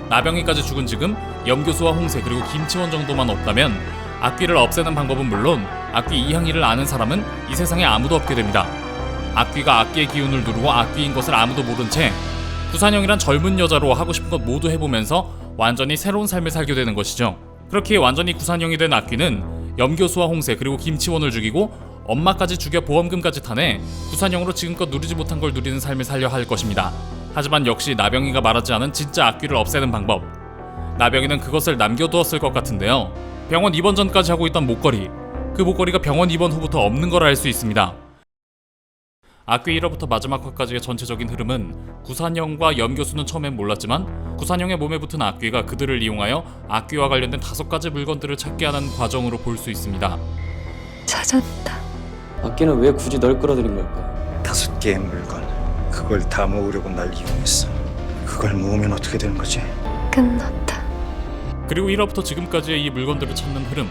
나병이까지 죽은 지금 염교수와 홍세 그리고 김치원 정도만 없다면 악귀를 없애는 방법은 물론 악귀 이향이를 아는 사람은 이 세상에 아무도 없게 됩니다. 악귀가 악귀의 기운을 누르고 악귀인 것을 아무도 모른 채 구산형이란 젊은 여자로 하고 싶은 것 모두 해보면서 완전히 새로운 삶을 살게 되는 것이죠. 그렇게 완전히 구산형이 된 악귀는 염교수와 홍세 그리고 김치원을 죽이고 엄마까지 죽여 보험금까지 타내 구산형으로 지금껏 누리지 못한 걸 누리는 삶을 살려 할 것입니다. 하지만 역시 나병이가 말하지 않은 진짜 악귀를 없애는 방법. 나병이는 그것을 남겨두었을 것 같은데요. 병원 입원 전까지 하고 있던 목걸이. 그 목걸이가 병원 입원 후부터 없는 걸 알 수 있습니다. 악귀 1화부터 마지막 화까지의 전체적인 흐름은 구산형과 염교수는 처음엔 몰랐지만 구산형의 몸에 붙은 악귀가 그들을 이용하여 악귀와 관련된 5가지 물건들을 찾게 하는 과정으로 볼 수 있습니다. 찾았다. 악귀는 왜 굳이 널 끌어들인 걸까? 5개의 물건, 그걸 다 모으려고 날 이용했어. 그걸 모으면 어떻게 되는 거지? 끝났다. 그리고 1화부터 지금까지의 이 물건들을 찾는 흐름.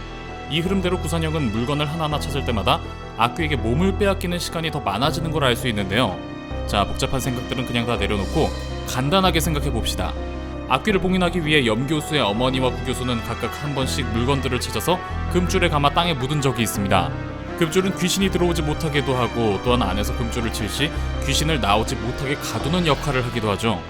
이 흐름대로 구산형은 물건을 하나하나 찾을 때마다 악귀에게 몸을 빼앗기는 시간이 더 많아지는 걸 알 수 있는데요. 자, 복잡한 생각들은 그냥 다 내려놓고 간단하게 생각해 봅시다. 악귀를 봉인하기 위해 염교수의 어머니와 구교수는 각각 한 번씩 물건들을 찾아서 금줄에 감아 땅에 묻은 적이 있습니다. 금줄은 귀신이 들어오지 못하게도 하고 또한 안에서 금줄을 칠 시 귀신을 나오지 못하게 가두는 역할을 하기도 하죠.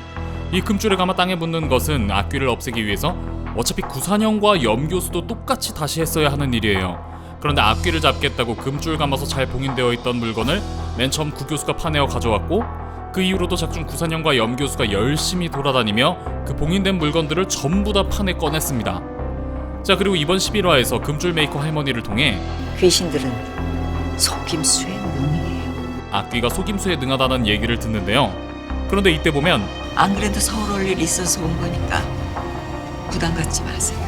이 금줄에 감아 땅에 묻는 것은 악귀를 없애기 위해서 어차피 구산형과 염교수도 똑같이 다시 했어야 하는 일이에요. 그런데 악귀를 잡겠다고 금줄 감아서 잘 봉인되어 있던 물건을 맨 처음 구교수가 파내어 가져왔고 그 이후로도 작중 구산형과 염교수가 열심히 돌아다니며 그 봉인된 물건들을 전부 다 파내 꺼냈습니다. 자, 그리고 이번 11화에서 금줄 메이커 할머니를 통해 귀신들은 속임수의 능이에요. 악귀가 속임수에 능하다는 얘기를 듣는데요. 그런데 이때 보면 안 그래도 서울 올 일 있어서 온 거니까 부담 갖지 마세요.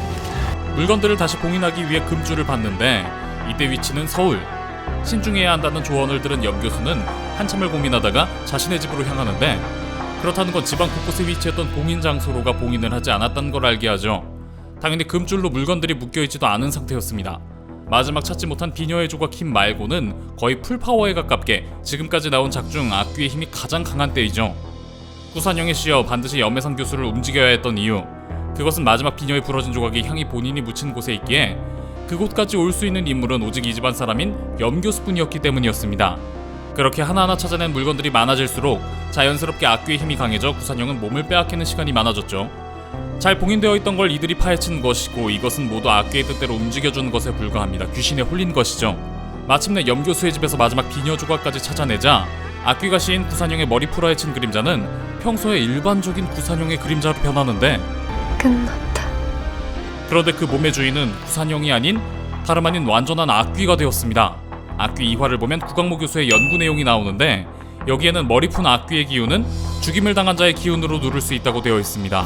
물건들을 다시 봉인하기 위해 금줄을 받는데 이때 위치는 서울. 신중해야 한다는 조언을 들은 염교수는 한참을 고민하다가 자신의 집으로 향하는데 그렇다는 건 지방 곳곳에 위치했던 봉인 장소로가 봉인을 하지 않았다는 걸 알게 하죠. 당연히 금줄로 물건들이 묶여있지도 않은 상태였습니다. 마지막 찾지 못한 비녀의 조각 힘 말고는 거의 풀파워에 가깝게 지금까지 나온 작 중 악귀의 힘이 가장 강한 때이죠. 구산형의 시여 반드시 염혜선 교수를 움직여야 했던 이유, 그것은 마지막 비녀에 부러진 조각이 향이 본인이 묻힌 곳에 있기에 그곳까지 올 수 있는 인물은 오직 이 집안 사람인 염교수뿐이었기 때문이었습니다. 그렇게 하나하나 찾아낸 물건들이 많아질수록 자연스럽게 악귀의 힘이 강해져 구산형은 몸을 빼앗기는 시간이 많아졌죠. 잘 봉인되어 있던 걸 이들이 파헤친 것이고 이것은 모두 악귀의 뜻대로 움직여주는 것에 불과합니다. 귀신에 홀린 것이죠. 마침내 염교수의 집에서 마지막 비녀 조각까지 찾아내자 악귀가 씌인 구산형의 머리 풀어헤친 그림자는 평소에 일반적인 구산형의 그림자로 변하는데 끝났다. 그런데 그 몸의 주인은 구산형이 아닌 다름 아닌 완전한 악귀가 되었습니다. 악귀 2화를 보면 구강모 교수의 연구 내용이 나오는데 여기에는 머리 푼 악귀의 기운은 죽임을 당한 자의 기운으로 누를 수 있다고 되어 있습니다.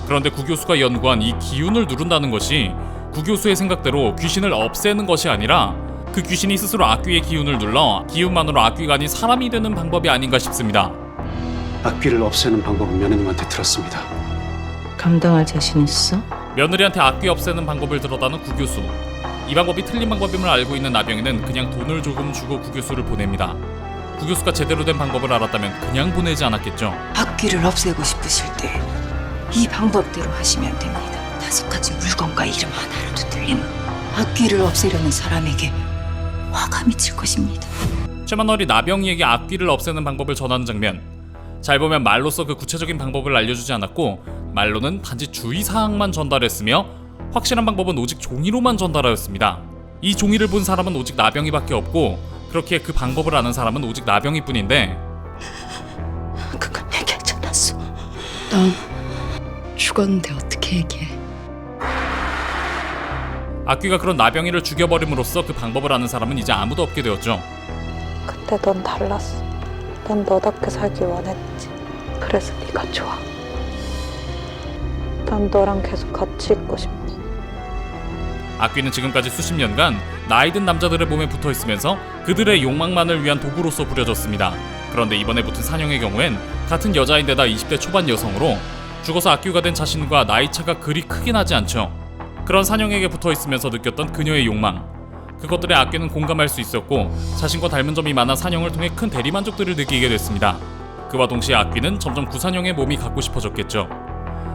그런데 구교수가 연구한 이 기운을 누른다는 것이 구교수의 생각대로 귀신을 없애는 것이 아니라 그 귀신이 스스로 악귀의 기운을 눌러 기운만으로 악귀가 아닌 사람이 되는 방법이 아닌가 싶습니다. 악귀를 없애는 방법은 며느님한테 들었습니다. 감당할 자신 있어? 며느리한테 악귀 없애는 방법을 들었다는 구교수. 이 방법이 틀린 방법임을 알고 있는 나병이는 그냥 돈을 조금 주고 구교수를 보냅니다. 구교수가 제대로 된 방법을 알았다면 그냥 보내지 않았겠죠. 악귀를 없애고 싶으실 때 이 방법대로 하시면 됩니다. 5가지 물건과 이름 하나라도 틀리면 악귀를 없애려는 사람에게 화가 미칠 것입니다. 최만월이 나병이에게 악귀를 없애는 방법을 전하는 장면. 잘 보면 말로써 그 구체적인 방법을 알려주지 않았고 말로는 단지 주의사항만 전달했으며 확실한 방법은 오직 종이로만 전달하였습니다. 이 종이를 본 사람은 오직 나병이밖에 없고 그렇기에 그 방법을 아는 사람은 오직 나병이뿐인데 그건 얘기하지 않았어. 난 죽었는데 어떻게 얘기해? 악귀가 그런 나병이를 죽여버림으로써 그 방법을 아는 사람은 이제 아무도 없게 되었죠. 그때 넌 달랐어. 넌 너답게 살길 원했지. 그래서 네가 좋아. 난 너랑 계속 같이 있고 싶어. 악귀는 지금까지 수십 년간 나이든 남자들의 몸에 붙어있으면서 그들의 욕망만을 위한 도구로서 부려졌습니다. 그런데 이번에 붙은 산영의 경우엔 같은 여자인데다 20대 초반 여성으로 죽어서 악귀가 된 자신과 나이차가 그리 크긴 하지 않죠. 그런 산영에게 붙어있으면서 느꼈던 그녀의 욕망, 그것들의 악귀는 공감할 수 있었고 자신과 닮은 점이 많아 산영을 통해 큰 대리만족들을 느끼게 됐습니다. 그와 동시에 악귀는 점점 구산형의 몸이 갖고 싶어졌겠죠.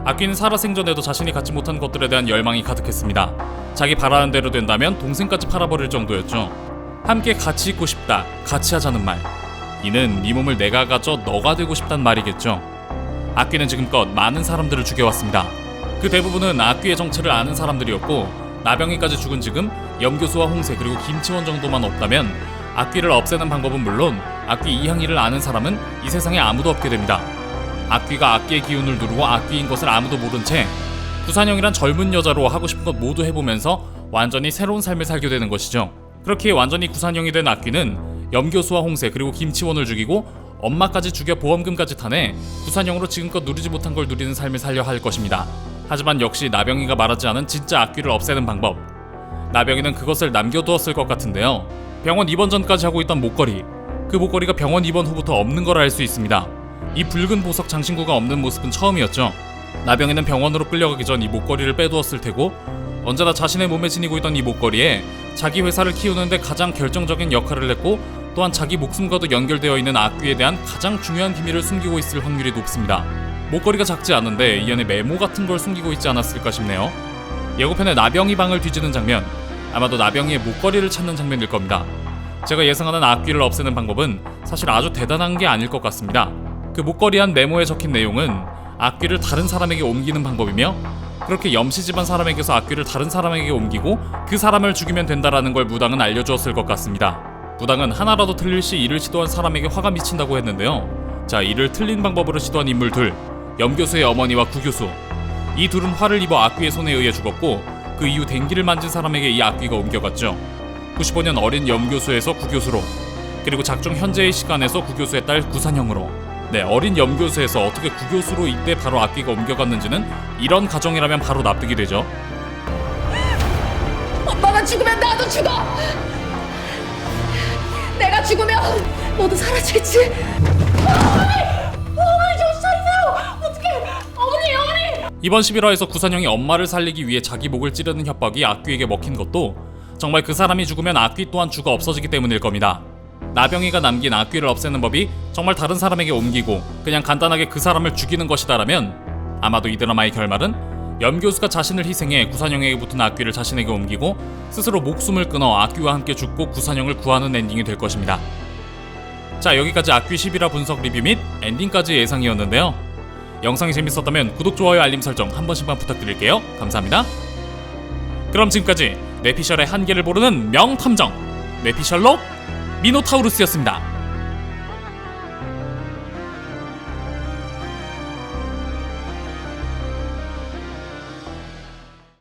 악귀는 살아생전에도 자신이 갖지 못한 것들에 대한 열망이 가득했습니다. 자기 바라는 대로 된다면 동생까지 팔아버릴 정도였죠. 함께 같이 있고 싶다, 같이 하자는 말. 이는 네 몸을 내가 가져 너가 되고 싶단 말이겠죠. 악귀는 지금껏 많은 사람들을 죽여왔습니다. 그 대부분은 악귀의 정체를 아는 사람들이었고 나병이까지 죽은 지금 염교수와 홍세 그리고 김치원 정도만 없다면 악귀를 없애는 방법은 물론 악귀 이항이를 아는 사람은 이 세상에 아무도 없게 됩니다. 악귀가 악귀의 기운을 누르고 악귀인 것을 아무도 모른 채 구산형이란 젊은 여자로 하고 싶은 것 모두 해보면서 완전히 새로운 삶을 살게 되는 것이죠. 그렇게 완전히 구산형이 된 악귀는 염교수와 홍세 그리고 김치원을 죽이고 엄마까지 죽여 보험금까지 타내 구산형으로 지금껏 누리지 못한 걸 누리는 삶을 살려 할 것입니다. 하지만 역시 나병이가 말하지 않은 진짜 악귀를 없애는 방법. 나병이는 그것을 남겨두었을 것 같은데요. 병원 입원 전까지 하고 있던 목걸이. 그 목걸이가 병원 입원 후부터 없는 걸 알 수 있습니다. 이 붉은 보석 장신구가 없는 모습은 처음이었죠. 나병이는 병원으로 끌려가기 전 이 목걸이를 빼두었을 테고 언제나 자신의 몸에 지니고 있던 이 목걸이에 자기 회사를 키우는데 가장 결정적인 역할을 했고 또한 자기 목숨과도 연결되어 있는 악귀에 대한 가장 중요한 비밀을 숨기고 있을 확률이 높습니다. 목걸이가 작지 않은데 이 안에 메모 같은 걸 숨기고 있지 않았을까 싶네요. 예고편에 나병이 방을 뒤지는 장면, 아마도 나병이의 목걸이를 찾는 장면일 겁니다. 제가 예상하는 악귀를 없애는 방법은 사실 아주 대단한 게 아닐 것 같습니다. 그 목걸이 안 메모에 적힌 내용은 악귀를 다른 사람에게 옮기는 방법이며 그렇게 염씨 집안 사람에게서 악귀를 다른 사람에게 옮기고 그 사람을 죽이면 된다라는 걸 무당은 알려주었을 것 같습니다. 무당은 하나라도 틀릴 시 이를 시도한 사람에게 화가 미친다고 했는데요. 자, 이를 틀린 방법으로 시도한 인물 둘, 염교수의 어머니와 구교수. 이 둘은 화를 입어 악귀의 손에 의해 죽었고 그 이후 댕기를 만진 사람에게 이 악귀가 옮겨갔죠. 95년 어린 염교수에서 구교수로, 그리고 작중 현재의 시간에서 구교수의 딸 구산형으로. 네, 어린 염교수에서 어떻게 구교수로 이때 바로 악귀가 옮겨갔는지는 이런 가정이라면 바로 납득이 되죠. 엄마가 죽으면 나도 죽어. 내가 죽으면 모두 사라지겠지. 어머니 정신 차리세요. 어떡해. 어머니. 이번 11화에서 구산형이 엄마를 살리기 위해 자기 목을 찌르는 협박이 악귀에게 먹힌 것도 정말 그 사람이 죽으면 악귀 또한 죽어 없어지기 때문일 겁니다. 나병이가 남긴 악귀를 없애는 법이 정말 다른 사람에게 옮기고 그냥 간단하게 그 사람을 죽이는 것이다라면 아마도 이 드라마의 결말은 염교수가 자신을 희생해 구산형에게 붙은 악귀를 자신에게 옮기고 스스로 목숨을 끊어 악귀와 함께 죽고 구산형을 구하는 엔딩이 될 것입니다. 자, 여기까지 악귀 11화 분석 리뷰 및 엔딩까지 예상이었는데요. 영상이 재밌었다면 구독, 좋아요, 알림 설정 한 번씩만 부탁드릴게요. 감사합니다. 그럼 지금까지 뇌피셜의 한계를 모르는 명탐정 뇌피셜로 미노타우루스였습니다.